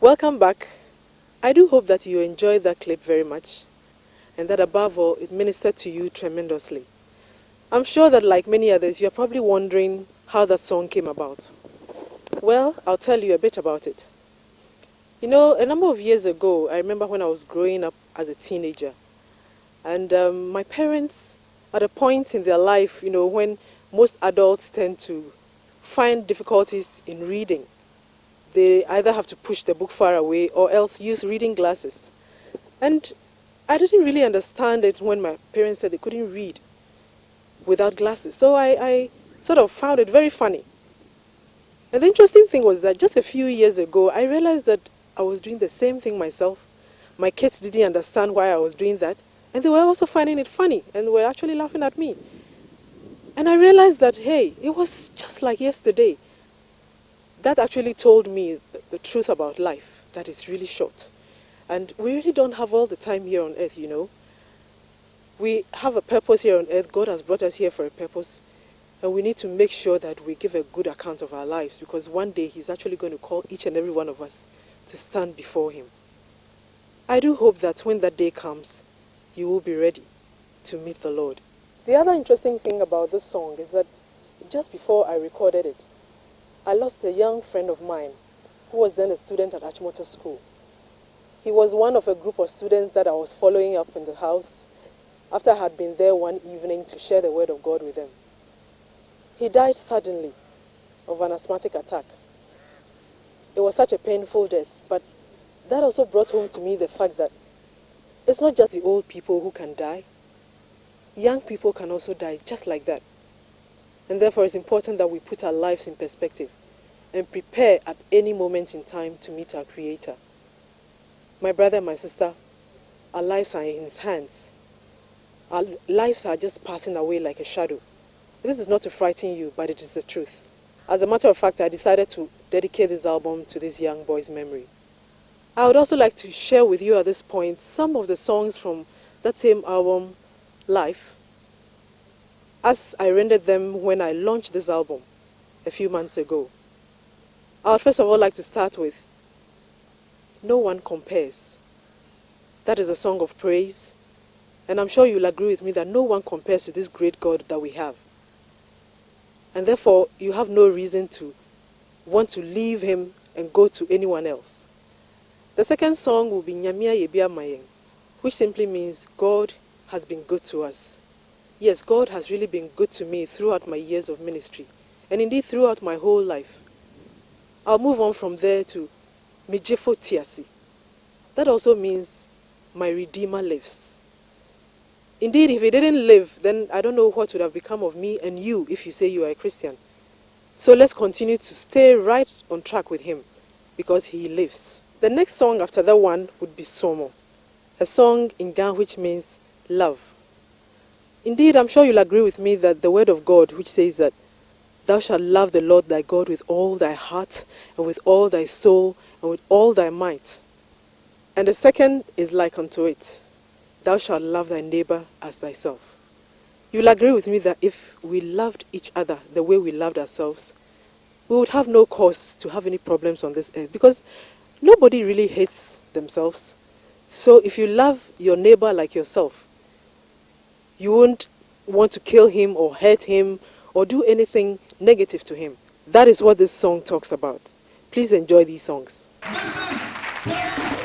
Welcome back. I do hope that you enjoyed that clip very much and that above all it ministered to you tremendously. I'm sure that like many others you're probably wondering how that song came about. Well, I'll tell you a bit about it. You know, a number of years ago, I remember when I was growing up as a teenager, and my parents, at a point in their life, you know, when most adults tend to find difficulties in reading, they either have to push the book far away or else use reading glasses. And I didn't really understand it when my parents said they couldn't read without glasses. So I sort of found it very funny. And the interesting thing was that just a few years ago, I realized that I was doing the same thing myself. My kids didn't understand why I was doing that. And they were also finding it funny and were actually laughing at me. And I realized that, hey, it was just like yesterday. That actually told me the truth about life, that it's really short. And we really don't have all the time here on earth, you know. We have a purpose here on earth. God has brought us here for a purpose. And we need to make sure that we give a good account of our lives, because one day He's actually going to call each and every one of us to stand before Him. I do hope that when that day comes, you will be ready to meet the Lord. The other interesting thing about this song is that just before I recorded it, I lost a young friend of mine who was then a student at Achimota School. He was one of a group of students that I was following up in the house after I had been there one evening to share the word of God with them. He died suddenly of an asthmatic attack. It was such a painful death, but that also brought home to me the fact that it's not just the old people who can die. Young people can also die just like that. And therefore it's important that we put our lives in perspective and prepare at any moment in time to meet our Creator. My brother and my sister, our lives are in His hands. Our lives are just passing away like a shadow. This is not to frighten you, but it is the truth. As a matter of fact, I decided to dedicate this album to this young boy's memory. I would also like to share with you at this point some of the songs from that same album, Life, as I rendered them when I launched this album a few months ago. I would first of all like to start with No One Compares. That is a song of praise, and I'm sure you'll agree with me that no one compares to this great God that we have. And therefore, you have no reason to want to leave Him and go to anyone else. The second song will be Nyamia Yebia Mayeng, which simply means God has been good to us. Yes, God has really been good to me throughout my years of ministry, and indeed throughout my whole life. I'll move on from there to Mijefo Tiasi. That also means my Redeemer lives. Indeed, if He didn't live, then I don't know what would have become of me and you if you say you are a Christian. So let's continue to stay right on track with Him, because He lives. The next song after that one would be Somo, a song in Ga which means love. Indeed, I'm sure you'll agree with me that the word of God, which says that thou shalt love the Lord thy God with all thy heart and with all thy soul and with all thy might. And the second is like unto it, thou shalt love thy neighbor as thyself. You'll agree with me that if we loved each other the way we loved ourselves, we would have no cause to have any problems on this earth, because nobody really hates themselves. So if you love your neighbor like yourself, you won't want to kill him or hurt him or do anything negative to him. That is what this song talks about. Please enjoy these songs. This is Bernice